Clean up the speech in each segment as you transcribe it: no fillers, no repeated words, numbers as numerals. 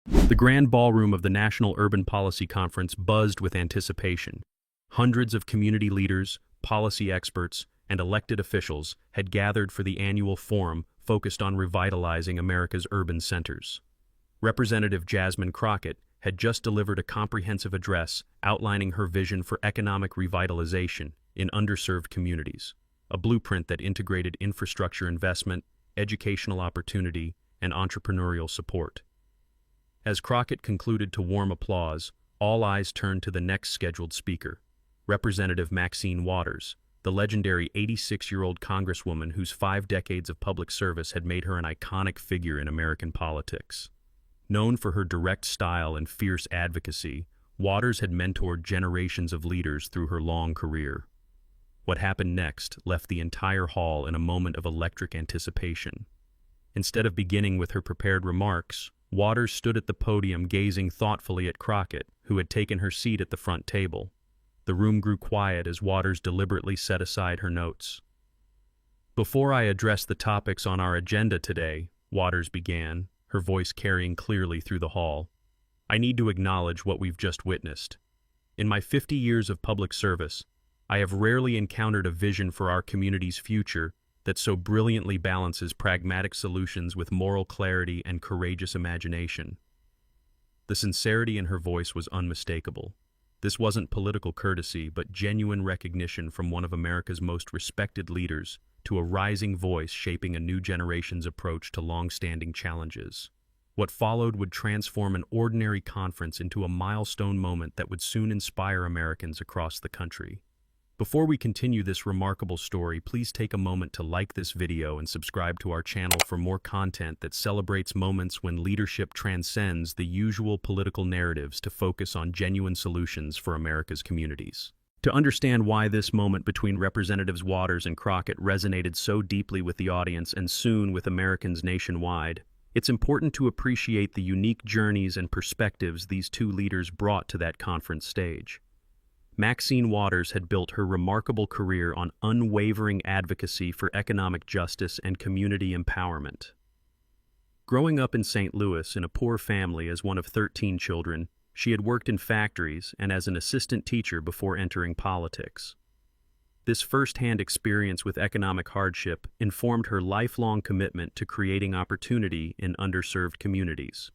The grand ballroom of the National Urban Policy Conference buzzed with anticipation. Hundreds of community leaders, policy experts, and elected officials had gathered for the annual forum focused on revitalizing America's urban centers. Representative Jasmine Crockett had just delivered a comprehensive address outlining her vision for economic revitalization in underserved communities, a blueprint that integrated infrastructure investment, educational opportunity, and entrepreneurial support. As Crockett concluded to warm applause, all eyes turned to the next scheduled speaker, Representative Maxine Waters, the legendary 86-year-old congresswoman whose 5 decades of public service had made her an iconic figure in American politics. Known for her direct style and fierce advocacy, Waters had mentored generations of leaders through her long career. What happened next left the entire hall in a moment of electric anticipation. Instead of beginning with her prepared remarks, Waters stood at the podium gazing thoughtfully at Crockett, who had taken her seat at the front table. The room grew quiet as Waters deliberately set aside her notes. "Before I address the topics on our agenda today," Waters began, her voice carrying clearly through the hall, "I need to acknowledge what we've just witnessed. In my 50 years of public service, I have rarely encountered a vision for our community's future that so brilliantly balances pragmatic solutions with moral clarity and courageous imagination." The sincerity in her voice was unmistakable. This wasn't political courtesy, but genuine recognition from one of America's most respected leaders to a rising voice shaping a new generation's approach to long-standing challenges. What followed would transform an ordinary conference into a milestone moment that would soon inspire Americans across the country. Before we continue this remarkable story, please take a moment to like this video and subscribe to our channel for more content that celebrates moments when leadership transcends the usual political narratives to focus on genuine solutions for America's communities. To understand why this moment between Representatives Waters and Crockett resonated so deeply with the audience and soon with Americans nationwide, it's important to appreciate the unique journeys and perspectives these two leaders brought to that conference stage. Maxine Waters had built her remarkable career on unwavering advocacy for economic justice and community empowerment. Growing up in St. Louis in a poor family as one of 13 children, she had worked in factories and as an assistant teacher before entering politics. This first-hand experience with economic hardship informed her lifelong commitment to creating opportunity in underserved communities.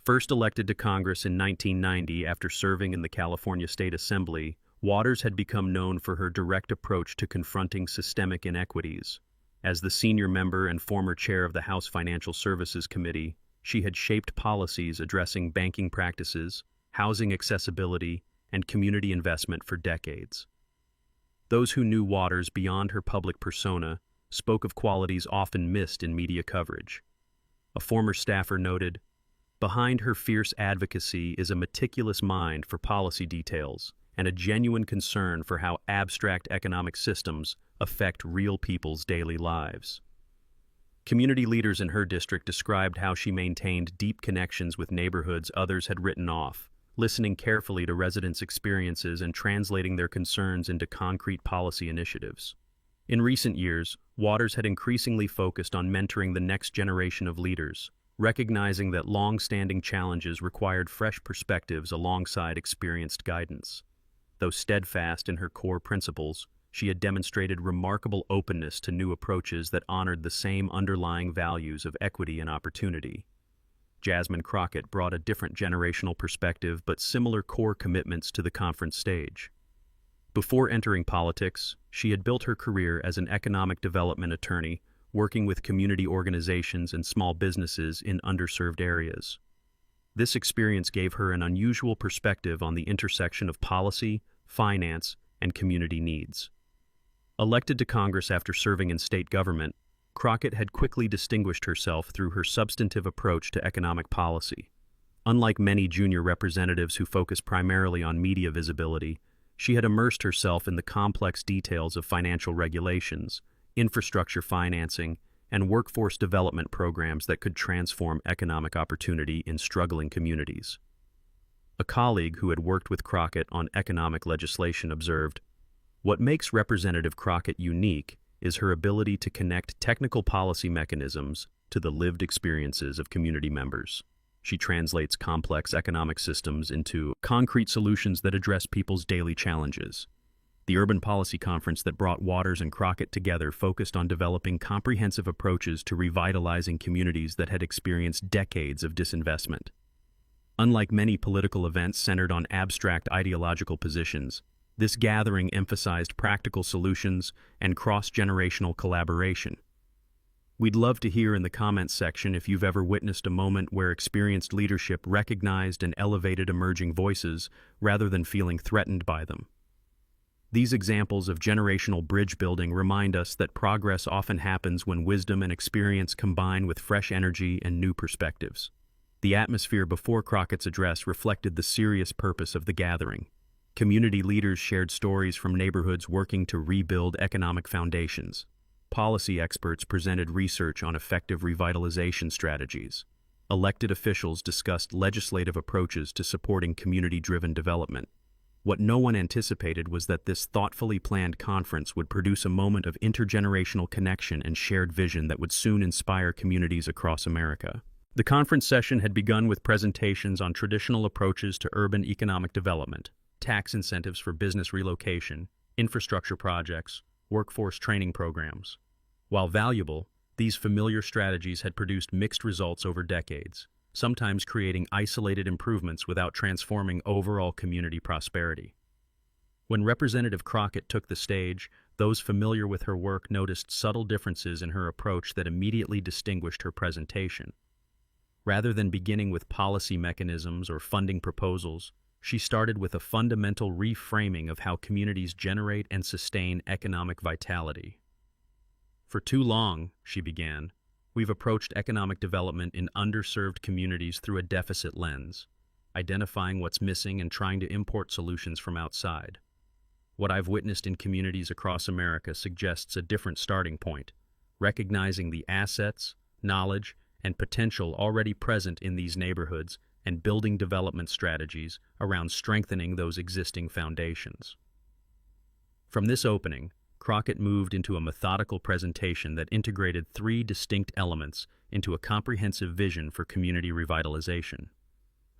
First elected to Congress in 1990 after serving in the California State Assembly, Waters had become known for her direct approach to confronting systemic inequities. As the senior member and former chair of the House Financial Services Committee, she had shaped policies addressing banking practices, housing accessibility, and community investment for decades. Those who knew Waters beyond her public persona spoke of qualities often missed in media coverage. A former staffer noted, "Behind her fierce advocacy is a meticulous mind for policy details and a genuine concern for how abstract economic systems affect real people's daily lives." Community leaders in her district described how she maintained deep connections with neighborhoods others had written off, listening carefully to residents' experiences and translating their concerns into concrete policy initiatives. In recent years, Waters had increasingly focused on mentoring the next generation of leaders, recognizing that long-standing challenges required fresh perspectives alongside experienced guidance. Though steadfast in her core principles, she had demonstrated remarkable openness to new approaches that honored the same underlying values of equity and opportunity. Jasmine Crockett brought a different generational perspective but similar core commitments to the conference stage. Before entering politics, she had built her career as an economic development attorney, working with community organizations and small businesses in underserved areas. This experience gave her an unusual perspective on the intersection of policy, finance, and community needs. Elected to Congress after serving in state government, Crockett had quickly distinguished herself through her substantive approach to economic policy. Unlike many junior representatives who focus primarily on media visibility, she had immersed herself in the complex details of financial regulations, infrastructure financing, and workforce development programs that could transform economic opportunity in struggling communities. A colleague who had worked with Crockett on economic legislation observed, "What makes Representative Crockett unique is her ability to connect technical policy mechanisms to the lived experiences of community members." She translates complex economic systems into concrete solutions that address people's daily challenges. The Urban Policy Conference that brought Waters and Crockett together focused on developing comprehensive approaches to revitalizing communities that had experienced decades of disinvestment. Unlike many political events centered on abstract ideological positions, this gathering emphasized practical solutions and cross-generational collaboration. We'd love to hear in the comments section if you've ever witnessed a moment where experienced leadership recognized and elevated emerging voices rather than feeling threatened by them. These examples of generational bridge building remind us that progress often happens when wisdom and experience combine with fresh energy and new perspectives. The atmosphere before Crockett's address reflected the serious purpose of the gathering. Community leaders shared stories from neighborhoods working to rebuild economic foundations. Policy experts presented research on effective revitalization strategies. Elected officials discussed legislative approaches to supporting community-driven development. What no one anticipated was that this thoughtfully planned conference would produce a moment of intergenerational connection and shared vision that would soon inspire communities across America. The conference session had begun with presentations on traditional approaches to urban economic development, tax incentives for business relocation, infrastructure projects, workforce training programs. While valuable, these familiar strategies had produced mixed results over decades, sometimes creating isolated improvements without transforming overall community prosperity. When Representative Crockett took the stage, those familiar with her work noticed subtle differences in her approach that immediately distinguished her presentation. Rather than beginning with policy mechanisms or funding proposals, she started with a fundamental reframing of how communities generate and sustain economic vitality. For too long, she began, we've approached economic development in underserved communities through a deficit lens, identifying what's missing and trying to import solutions from outside. What I've witnessed in communities across America suggests a different starting point, recognizing the assets, knowledge, and potential already present in these neighborhoods and building development strategies around strengthening those existing foundations. From this opening, Crockett moved into a methodical presentation that integrated three distinct elements into a comprehensive vision for community revitalization.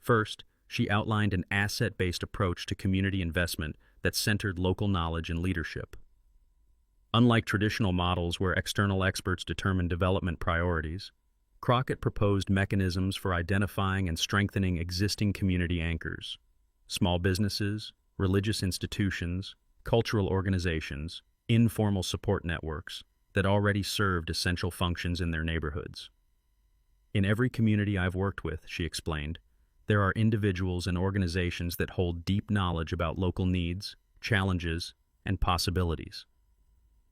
First, she outlined an asset-based approach to community investment that centered local knowledge and leadership. Unlike traditional models where external experts determine development priorities, Crockett proposed mechanisms for identifying and strengthening existing community anchors, small businesses, religious institutions, cultural organizations, informal support networks that already served essential functions in their neighborhoods. In every community I've worked with, she explained, there are individuals and organizations that hold deep knowledge about local needs, challenges, and possibilities.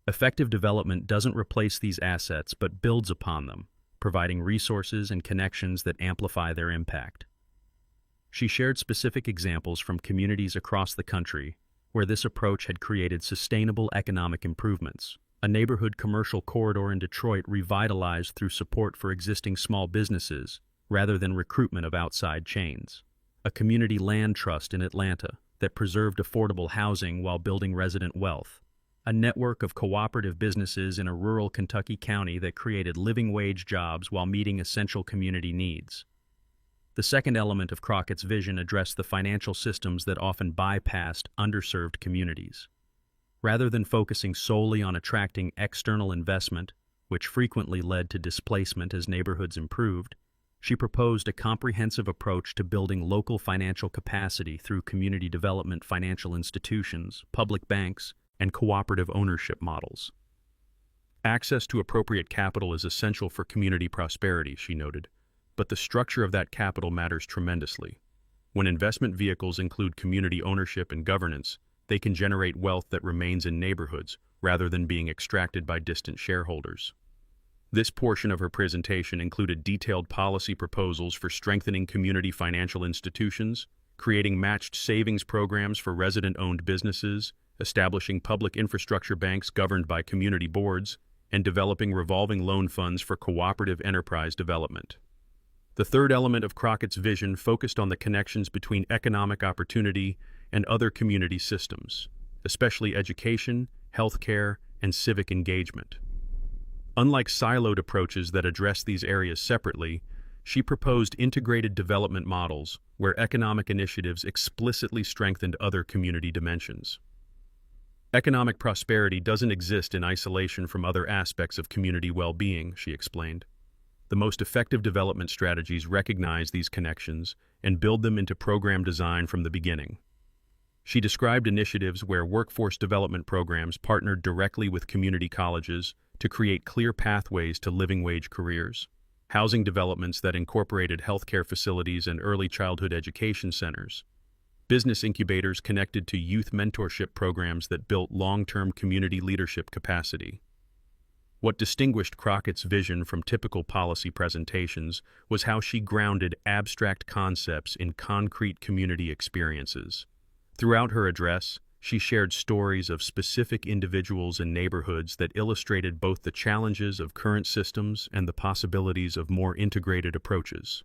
Effective development doesn't replace these assets but builds upon them, providing resources and connections that amplify their impact. She shared specific examples from communities across the country where this approach had created sustainable economic improvements. A neighborhood commercial corridor in Detroit revitalized through support for existing small businesses rather than recruitment of outside chains. A community land trust in Atlanta that preserved affordable housing while building resident wealth. A network of cooperative businesses in a rural Kentucky county that created living wage jobs while meeting essential community needs. The second element of Crockett's vision addressed the financial systems that often bypassed underserved communities. Rather than focusing solely on attracting external investment, which frequently led to displacement as neighborhoods improved, she proposed a comprehensive approach to building local financial capacity through community development financial institutions, public banks, and cooperative ownership models. Access to appropriate capital is essential for community prosperity, she noted, but the structure of that capital matters tremendously. When investment vehicles include community ownership and governance, they can generate wealth that remains in neighborhoods rather than being extracted by distant shareholders. This portion of her presentation included detailed policy proposals for strengthening community financial institutions, creating matched savings programs for resident-owned businesses, establishing public infrastructure banks governed by community boards, and developing revolving loan funds for cooperative enterprise development. The third element of Crockett's vision focused on the connections between economic opportunity and other community systems, especially education, healthcare, and civic engagement. Unlike siloed approaches that address these areas separately, She proposed integrated development models where economic initiatives explicitly strengthened other community dimensions. Economic prosperity doesn't exist in isolation from other aspects of community well-being, she explained. The most effective development strategies recognize these connections and build them into program design from the beginning. She described initiatives where workforce development programs partnered directly with community colleges to create clear pathways to living wage careers, housing developments that incorporated healthcare facilities and early childhood education centers, business incubators connected to youth mentorship programs that built long-term community leadership capacity. What distinguished Crockett's vision from typical policy presentations was how she grounded abstract concepts in concrete community experiences. Throughout her address, she shared stories of specific individuals and neighborhoods that illustrated both the challenges of current systems and the possibilities of more integrated approaches.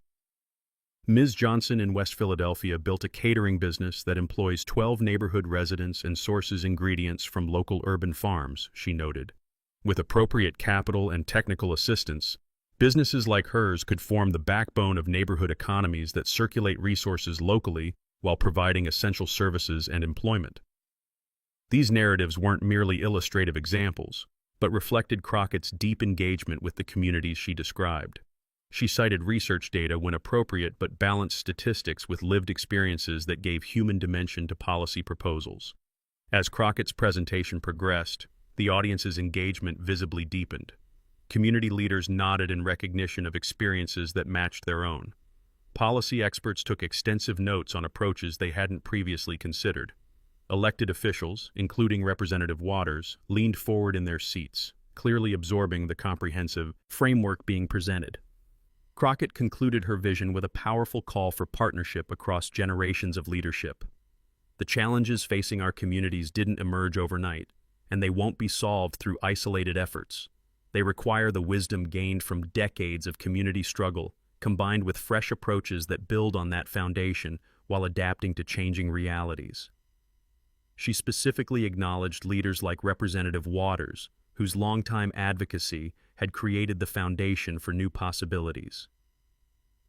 Ms. Johnson in West Philadelphia built a catering business that employs 12 neighborhood residents and sources ingredients from local urban farms, she noted. With appropriate capital and technical assistance, businesses like hers could form the backbone of neighborhood economies that circulate resources locally while providing essential services and employment. These narratives weren't merely illustrative examples, but reflected Crockett's deep engagement with the communities she described. She cited research data when appropriate but balanced statistics with lived experiences that gave human dimension to policy proposals. As Crockett's presentation progressed, the audience's engagement visibly deepened. Community leaders nodded in recognition of experiences that matched their own. Policy experts took extensive notes on approaches they hadn't previously considered. Elected officials, including Representative Waters, leaned forward in their seats, clearly absorbing the comprehensive framework being presented. Crockett concluded her vision with a powerful call for partnership across generations of leadership. The challenges facing our communities didn't emerge overnight, and they won't be solved through isolated efforts. They require the wisdom gained from decades of community struggle, combined with fresh approaches that build on that foundation while adapting to changing realities. She specifically acknowledged leaders like Representative Waters, whose longtime advocacy had created the foundation for new possibilities.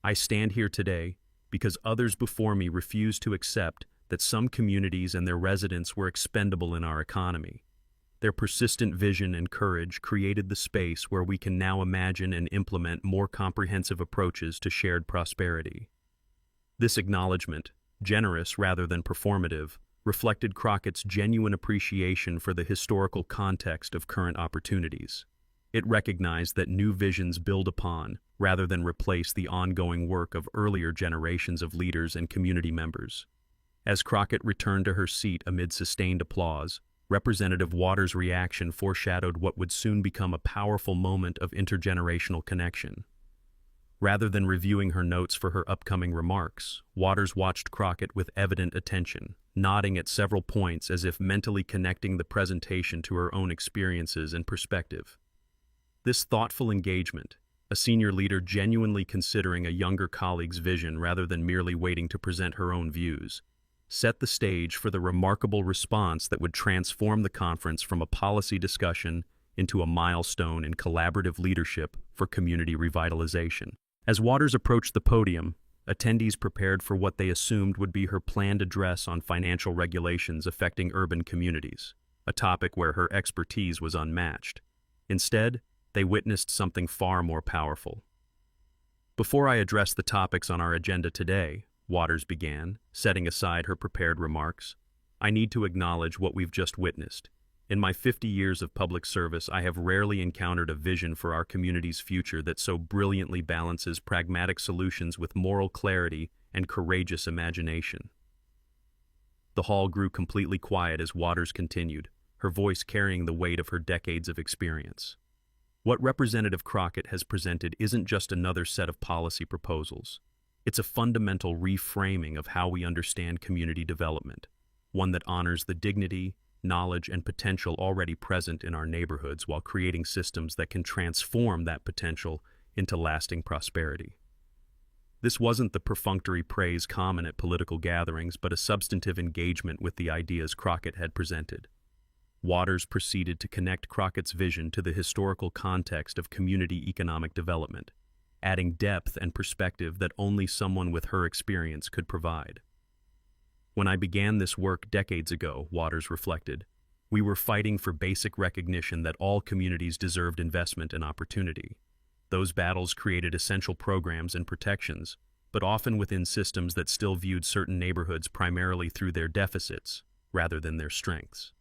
I stand here today because others before me refused to accept that some communities and their residents were expendable in our economy. Their persistent vision and courage created the space where we can now imagine and implement more comprehensive approaches to shared prosperity. This acknowledgement, generous rather than performative, reflected Crockett's genuine appreciation for the historical context of current opportunities. It recognized that new visions build upon, rather than replace, the ongoing work of earlier generations of leaders and community members. As Crockett returned to her seat amid sustained applause, Representative Waters' reaction foreshadowed what would soon become a powerful moment of intergenerational connection. Rather than reviewing her notes for her upcoming remarks, Waters watched Crockett with evident attention, nodding at several points as if mentally connecting the presentation to her own experiences and perspective. This thoughtful engagement, a senior leader genuinely considering a younger colleague's vision rather than merely waiting to present her own views, set the stage for the remarkable response that would transform the conference from a policy discussion into a milestone in collaborative leadership for community revitalization. As Waters approached the podium, attendees prepared for what they assumed would be her planned address on financial regulations affecting urban communities, a topic where her expertise was unmatched. Instead, they witnessed something far more powerful. Before I address the topics on our agenda today, Waters began, setting aside her prepared remarks, I need to acknowledge what we've just witnessed. In my 50 years of public service, I have rarely encountered a vision for our community's future that so brilliantly balances pragmatic solutions with moral clarity and courageous imagination. The hall grew completely quiet as Waters continued, her voice carrying the weight of her decades of experience. What Representative Crockett has presented isn't just another set of policy proposals. It's a fundamental reframing of how we understand community development, one that honors the dignity, knowledge, and potential already present in our neighborhoods while creating systems that can transform that potential into lasting prosperity. This wasn't the perfunctory praise common at political gatherings, but a substantive engagement with the ideas Crockett had presented. Waters proceeded to connect Crockett's vision to the historical context of community economic development, adding depth and perspective that only someone with her experience could provide. When I began this work decades ago, Waters reflected, we were fighting for basic recognition that all communities deserved investment and opportunity. Those battles created essential programs and protections, but often within systems that still viewed certain neighborhoods primarily through their deficits rather than their strengths.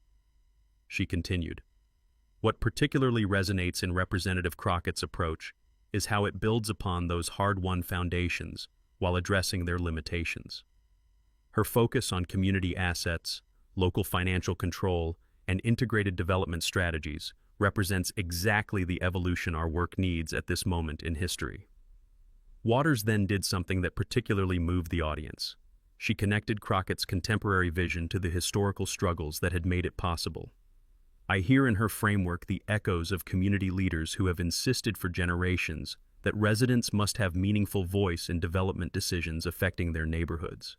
She continued, what particularly resonates in Representative Crockett's approach is how it builds upon those hard-won foundations while addressing their limitations. Her focus on community assets, local financial control, and integrated development strategies represents exactly the evolution our work needs at this moment in history. Waters then did something that particularly moved the audience. She connected Crockett's contemporary vision to the historical struggles that had made it possible. I hear in her framework the echoes of community leaders who have insisted for generations that residents must have meaningful voice in development decisions affecting their neighborhoods.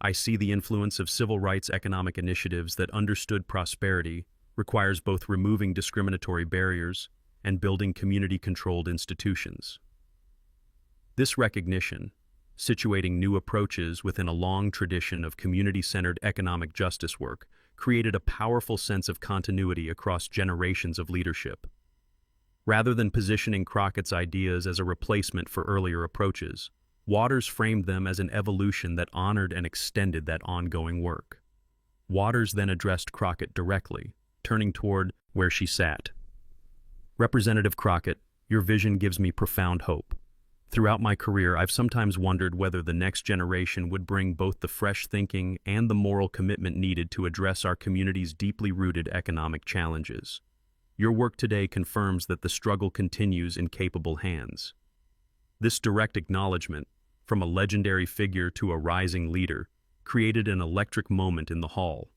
I see the influence of civil rights economic initiatives that understood prosperity requires both removing discriminatory barriers and building community-controlled institutions. This recognition, situating new approaches within a long tradition of community-centered economic justice work, created a powerful sense of continuity across generations of leadership. Rather than positioning Crockett's ideas as a replacement for earlier approaches, Waters framed them as an evolution that honored and extended that ongoing work. Waters then addressed Crockett directly, turning toward where she sat. Representative Crockett, your vision gives me profound hope. Throughout my career, I've sometimes wondered whether the next generation would bring both the fresh thinking and the moral commitment needed to address our community's deeply rooted economic challenges. Your work today confirms that the struggle continues in capable hands. This direct acknowledgement, from a legendary figure to a rising leader, created an electric moment in the hall.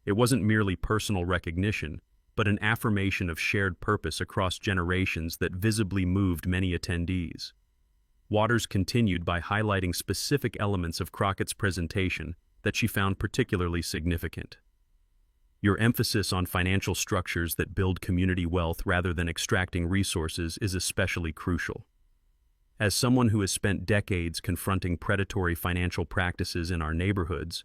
It wasn't merely personal recognition, but an affirmation of shared purpose across generations that visibly moved many attendees. Waters continued by highlighting specific elements of Crockett's presentation that she found particularly significant. Your emphasis on financial structures that build community wealth rather than extracting resources is especially crucial. As someone who has spent decades confronting predatory financial practices in our neighborhoods,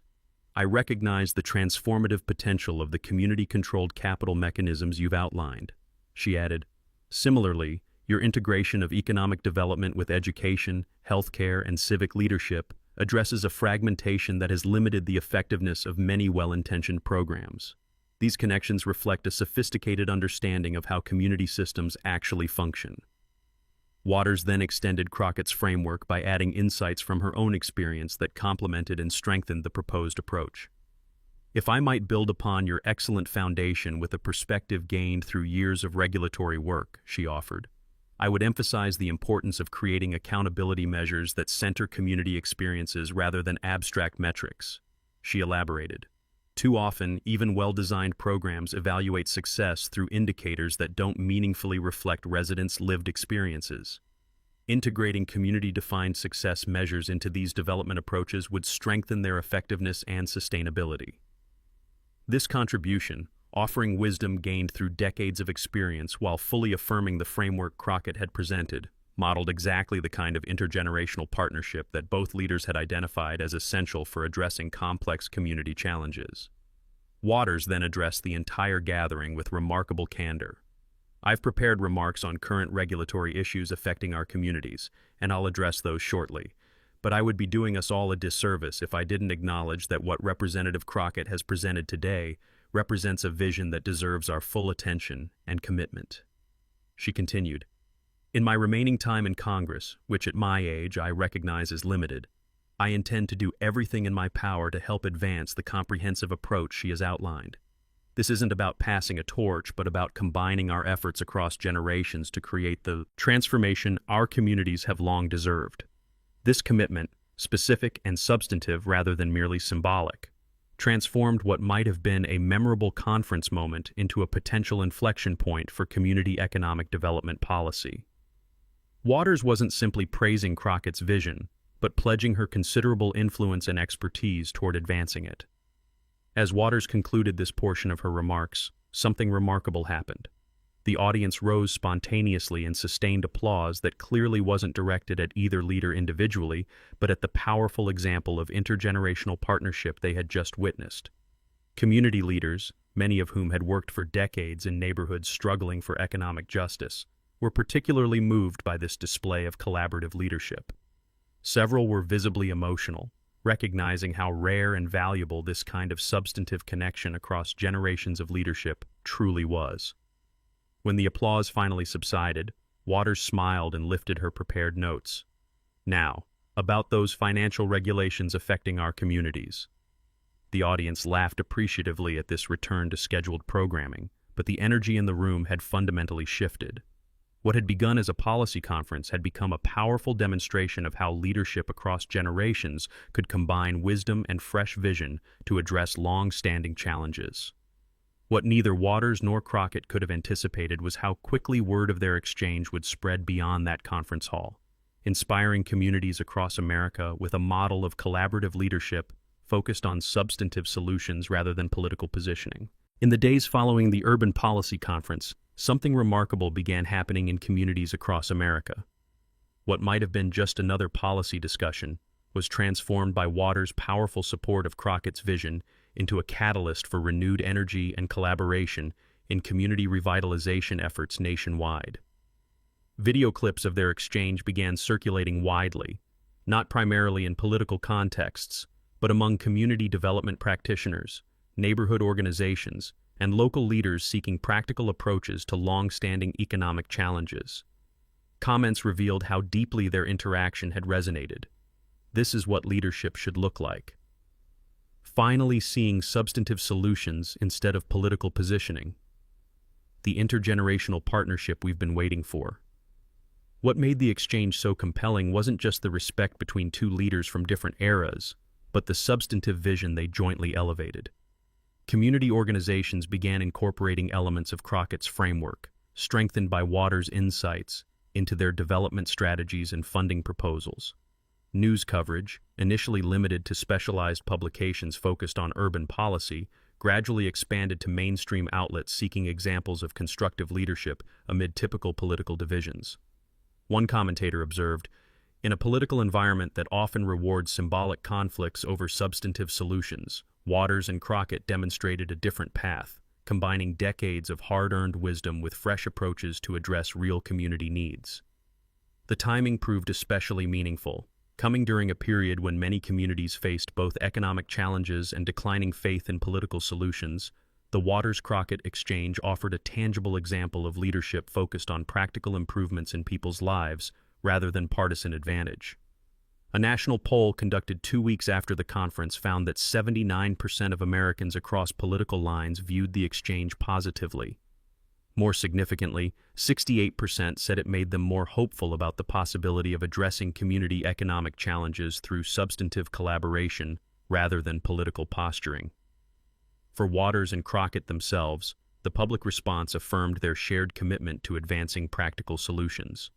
I recognize the transformative potential of the community-controlled capital mechanisms you've outlined. She added, similarly, your integration of economic development with education, healthcare, and civic leadership addresses a fragmentation that has limited the effectiveness of many well-intentioned programs. These connections reflect a sophisticated understanding of how community systems actually function. Waters then extended Crockett's framework by adding insights from her own experience that complemented and strengthened the proposed approach. If I might build upon your excellent foundation with a perspective gained through years of regulatory work, she offered, I would emphasize the importance of creating accountability measures that center community experiences rather than abstract metrics. She elaborated. Too often, even well-designed programs evaluate success through indicators that don't meaningfully reflect residents' lived experiences. Integrating community-defined success measures into these development approaches would strengthen their effectiveness and sustainability. This contribution, offering wisdom gained through decades of experience while fully affirming the framework Crockett had presented, modeled exactly the kind of intergenerational partnership that both leaders had identified as essential for addressing complex community challenges. Waters then addressed the entire gathering with remarkable candor. I've prepared remarks on current regulatory issues affecting our communities, and I'll address those shortly. But I would be doing us all a disservice if I didn't acknowledge that what Representative Crockett has presented today represents a vision that deserves our full attention and commitment. She continued, in my remaining time in Congress, which at my age I recognize is limited, I intend to do everything in my power to help advance the comprehensive approach she has outlined. This isn't about passing a torch, but about combining our efforts across generations to create the transformation our communities have long deserved. This commitment, specific and substantive rather than merely symbolic, transformed what might have been a memorable conference moment into a potential inflection point for community economic development policy. Waters wasn't simply praising Crockett's vision, but pledging her considerable influence and expertise toward advancing it. As Waters concluded this portion of her remarks, something remarkable happened. The audience rose spontaneously and sustained applause that clearly wasn't directed at either leader individually, but at the powerful example of intergenerational partnership they had just witnessed. Community leaders, many of whom had worked for decades in neighborhoods struggling for economic justice, were particularly moved by this display of collaborative leadership. Several were visibly emotional, recognizing how rare and valuable this kind of substantive connection across generations of leadership truly was. When the applause finally subsided, Waters smiled and lifted her prepared notes. "Now, about those financial regulations affecting our communities." The audience laughed appreciatively at this return to scheduled programming, but the energy in the room had fundamentally shifted. What had begun as a policy conference had become a powerful demonstration of how leadership across generations could combine wisdom and fresh vision to address long-standing challenges. What neither Waters nor Crockett could have anticipated was how quickly word of their exchange would spread beyond that conference hall, inspiring communities across America with a model of collaborative leadership focused on substantive solutions rather than political positioning. In the days following the Urban Policy Conference, something remarkable began happening in communities across America. What might have been just another policy discussion was transformed by Waters' powerful support of Crockett's vision into a catalyst for renewed energy and collaboration in community revitalization efforts nationwide. Video clips of their exchange began circulating widely, not primarily in political contexts, but among community development practitioners, neighborhood organizations, and local leaders seeking practical approaches to long-standing economic challenges. Comments revealed how deeply their interaction had resonated. This is what leadership should look like. Finally seeing substantive solutions instead of political positioning. The intergenerational partnership we've been waiting for. What made the exchange so compelling wasn't just the respect between two leaders from different eras, but the substantive vision they jointly elevated. Community organizations began incorporating elements of Crockett's framework, strengthened by Waters' insights, into their development strategies and funding proposals. News coverage, initially limited to specialized publications focused on urban policy, gradually expanded to mainstream outlets seeking examples of constructive leadership amid typical political divisions. One commentator observed, "In a political environment that often rewards symbolic conflicts over substantive solutions, Waters and Crockett demonstrated a different path, combining decades of hard-earned wisdom with fresh approaches to address real community needs." The timing proved especially meaningful, coming during a period when many communities faced both economic challenges and declining faith in political solutions. The Waters-Crockett exchange offered a tangible example of leadership focused on practical improvements in people's lives rather than partisan advantage. A national poll conducted 2 weeks after the conference found that 79% of Americans across political lines viewed the exchange positively. More significantly, 68% said it made them more hopeful about the possibility of addressing community economic challenges through substantive collaboration rather than political posturing. For Waters and Crockett themselves, the public response affirmed their shared commitment to advancing practical solutions.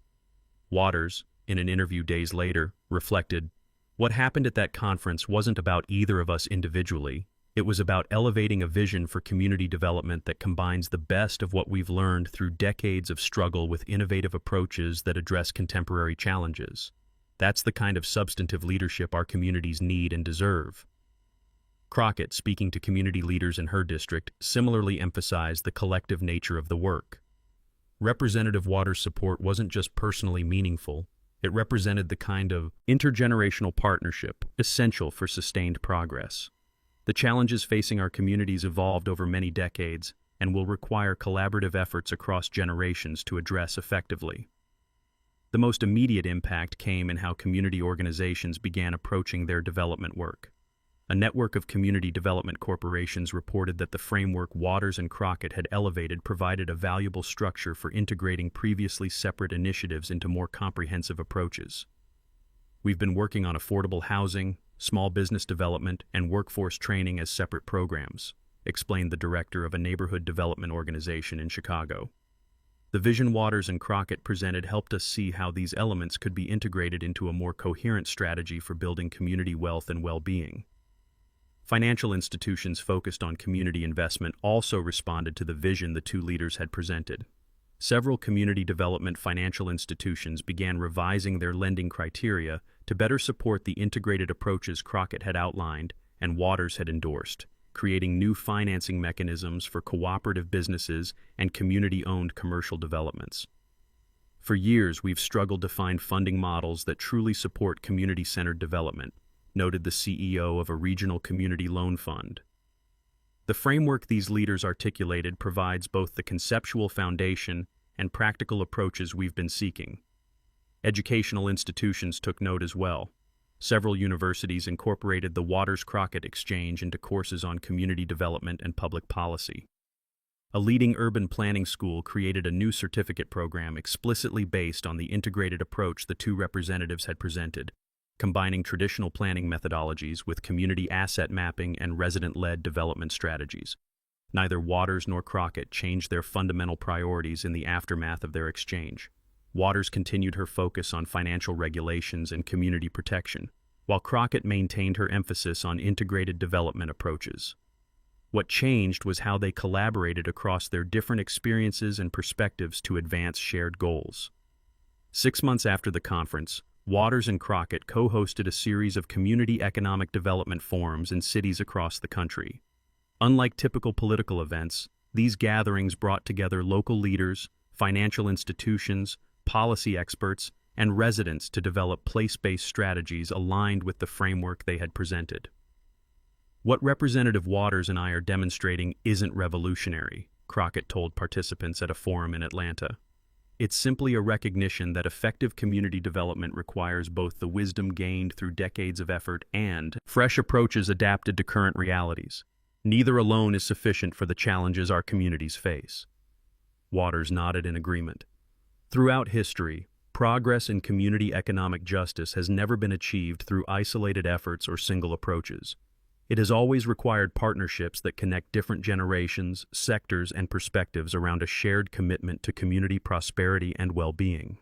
Waters, in an interview days later, reflected, "What happened at that conference wasn't about either of us individually. It was about elevating a vision for community development that combines the best of what we've learned through decades of struggle with innovative approaches that address contemporary challenges. That's the kind of substantive leadership our communities need and deserve." Crockett, speaking to community leaders in her district, similarly emphasized the collective nature of the work. Representative Waters' support wasn't just personally meaningful, it represented the kind of intergenerational partnership essential for sustained progress. The challenges facing our communities evolved over many decades and will require collaborative efforts across generations to address effectively. The most immediate impact came in how community organizations began approaching their development work. A network of community development corporations reported that the framework Waters and Crockett had elevated provided a valuable structure for integrating previously separate initiatives into more comprehensive approaches. "We've been working on affordable housing, small business development, and workforce training as separate programs," explained the director of a neighborhood development organization in Chicago. The vision Waters and Crockett presented helped us see how these elements could be integrated into a more coherent strategy for building community wealth and well-being. Financial institutions focused on community investment also responded to the vision the two leaders had presented. Several community development financial institutions began revising their lending criteria to better support the integrated approaches Crockett had outlined and Waters had endorsed, creating new financing mechanisms for cooperative businesses and community-owned commercial developments. For years, we've struggled to find funding models that truly support community-centered development, noted the CEO of a regional community loan fund. The framework these leaders articulated provides both the conceptual foundation and practical approaches we've been seeking. Educational institutions took note as well. Several universities incorporated the Waters-Crockett exchange into courses on community development and public policy. A leading urban planning school created a new certificate program explicitly based on the integrated approach the two representatives had presented, combining traditional planning methodologies with community asset mapping and resident-led development strategies. Neither Waters nor Crockett changed their fundamental priorities in the aftermath of their exchange. Waters continued her focus on financial regulations and community protection, while Crockett maintained her emphasis on integrated development approaches. What changed was how they collaborated across their different experiences and perspectives to advance shared goals. 6 months after the conference, Waters and Crockett co-hosted a series of community economic development forums in cities across the country. Unlike typical political events, these gatherings brought together local leaders, financial institutions, policy experts, and residents to develop place-based strategies aligned with the framework they had presented. What Representative Waters and I are demonstrating isn't revolutionary, Crockett told participants at a forum in Atlanta. It's simply a recognition that effective community development requires both the wisdom gained through decades of effort and fresh approaches adapted to current realities. Neither alone is sufficient for the challenges our communities face. Waters nodded in agreement. Throughout history, progress in community economic justice has never been achieved through isolated efforts or single approaches. It has always required partnerships that connect different generations, sectors, and perspectives around a shared commitment to community prosperity and well-being.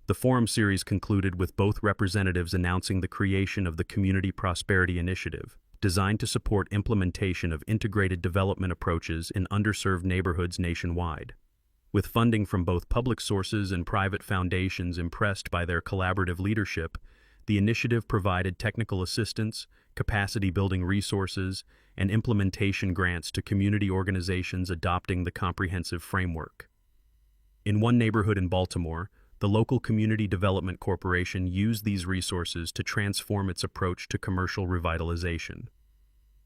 The forum series concluded with both representatives announcing the creation of the Community Prosperity Initiative, designed to support implementation of integrated development approaches in underserved neighborhoods nationwide. With funding from both public sources and private foundations impressed by their collaborative leadership, the initiative provided technical assistance, capacity-building resources, and implementation grants to community organizations adopting the comprehensive framework. In one neighborhood in Baltimore, the local Community Development Corporation used these resources to transform its approach to commercial revitalization.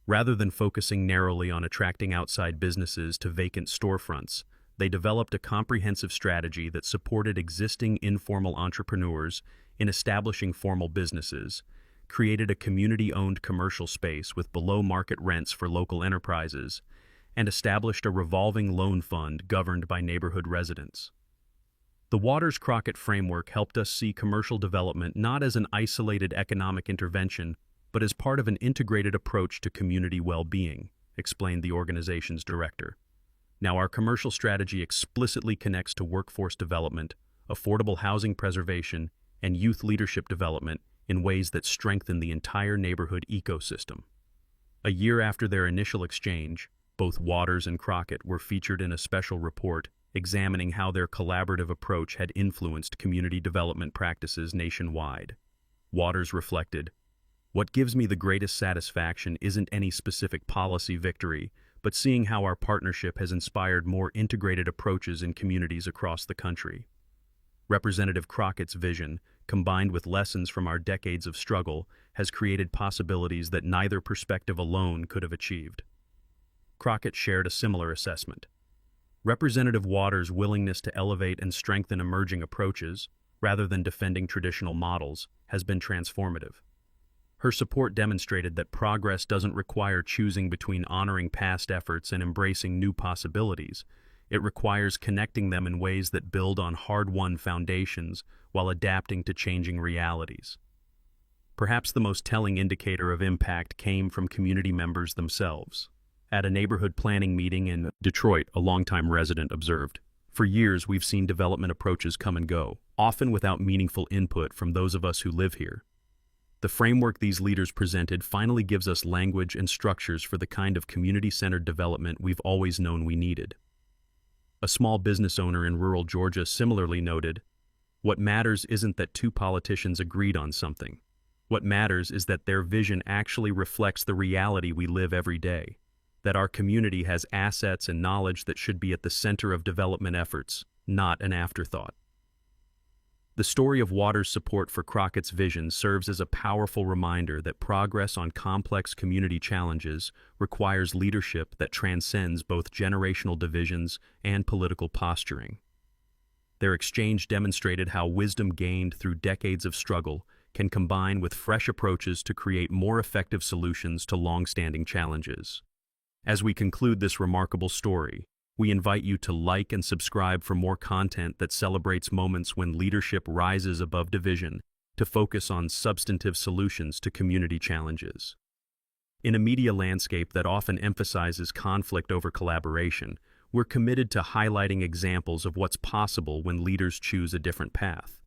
Rather than focusing narrowly on attracting outside businesses to vacant storefronts, they developed a comprehensive strategy that supported existing informal entrepreneurs in establishing formal businesses, created a community-owned commercial space with below-market rents for local enterprises, and established a revolving loan fund governed by neighborhood residents. The Waters-Crockett framework helped us see commercial development not as an isolated economic intervention, but as part of an integrated approach to community well-being, explained the organization's director. Now, our commercial strategy explicitly connects to workforce development, affordable housing preservation, and youth leadership development in ways that strengthen the entire neighborhood ecosystem. A year after their initial exchange, both Waters and Crockett were featured in a special report examining how their collaborative approach had influenced community development practices nationwide. Waters reflected, "What gives me the greatest satisfaction isn't any specific policy victory, but seeing how our partnership has inspired more integrated approaches in communities across the country." Representative Crockett's vision, combined with lessons from our decades of struggle, has created possibilities that neither perspective alone could have achieved. Crockett shared a similar assessment. Representative Waters' willingness to elevate and strengthen emerging approaches, rather than defending traditional models, has been transformative. Her support demonstrated that progress doesn't require choosing between honoring past efforts and embracing new possibilities. It requires connecting them in ways that build on hard-won foundations while adapting to changing realities. Perhaps the most telling indicator of impact came from community members themselves. At a neighborhood planning meeting in Detroit, a longtime resident observed, "For years we've seen development approaches come and go, often without meaningful input from those of us who live here. The framework these leaders presented finally gives us language and structures for the kind of community-centered development we've always known we needed." A small business owner in rural Georgia similarly noted, "What matters isn't that two politicians agreed on something. What matters is that their vision actually reflects the reality we live every day, that our community has assets and knowledge that should be at the center of development efforts, not an afterthought." The story of Waters' support for Crockett's vision serves as a powerful reminder that progress on complex community challenges requires leadership that transcends both generational divisions and political posturing. Their exchange demonstrated how wisdom gained through decades of struggle can combine with fresh approaches to create more effective solutions to long-standing challenges. As we conclude this remarkable story, we invite you to like and subscribe for more content that celebrates moments when leadership rises above division to focus on substantive solutions to community challenges. In a media landscape that often emphasizes conflict over collaboration, we're committed to highlighting examples of what's possible when leaders choose a different path.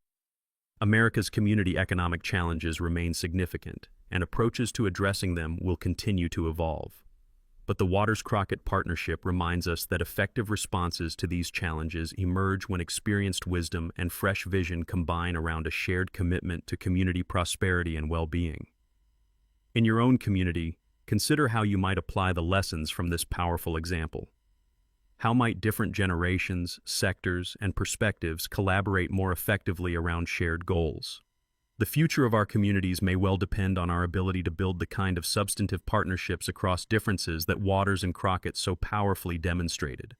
America's community economic challenges remain significant, and approaches to addressing them will continue to evolve. But the Waters-Crockett partnership reminds us that effective responses to these challenges emerge when experienced wisdom and fresh vision combine around a shared commitment to community prosperity and well-being. In your own community, consider how you might apply the lessons from this powerful example. How might different generations, sectors, and perspectives collaborate more effectively around shared goals? The future of our communities may well depend on our ability to build the kind of substantive partnerships across differences that Waters and Crockett so powerfully demonstrated.